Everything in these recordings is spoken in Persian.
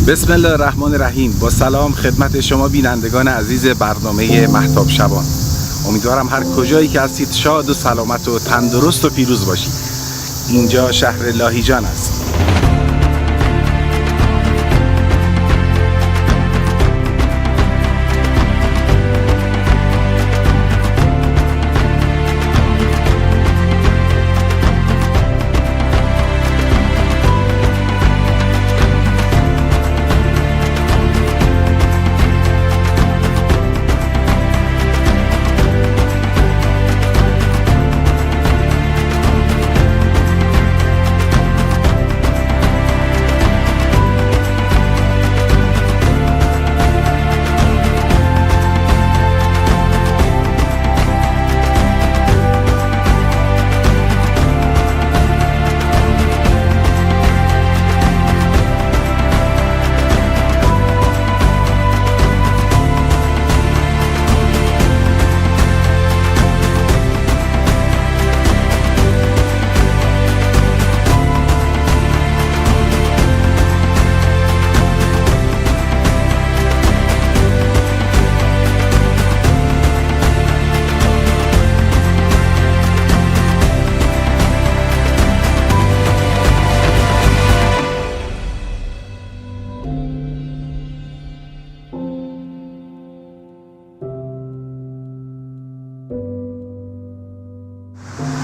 بسم الله الرحمن الرحیم. با سلام خدمت شما بینندگان عزیز برنامه مهتاب شبان. امیدوارم هر کجایی که هستید شاد و سلامت و تندرست و پیروز باشید. اینجا شهر لاهیجان است.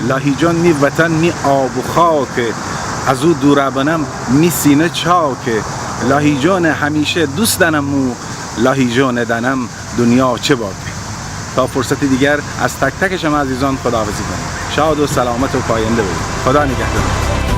لاهیجان نی وطن نی آب و خاک، از او دور بنم نی سینه چاک. لاهیجان همیشه دوست دنم، لاهیجان دنم دنیا چه باک. تا فرصت دیگر از تک تک شما عزیزان خداحافظی کنم. شاد و سلامت و پاینده باشید. خدا نگهدار.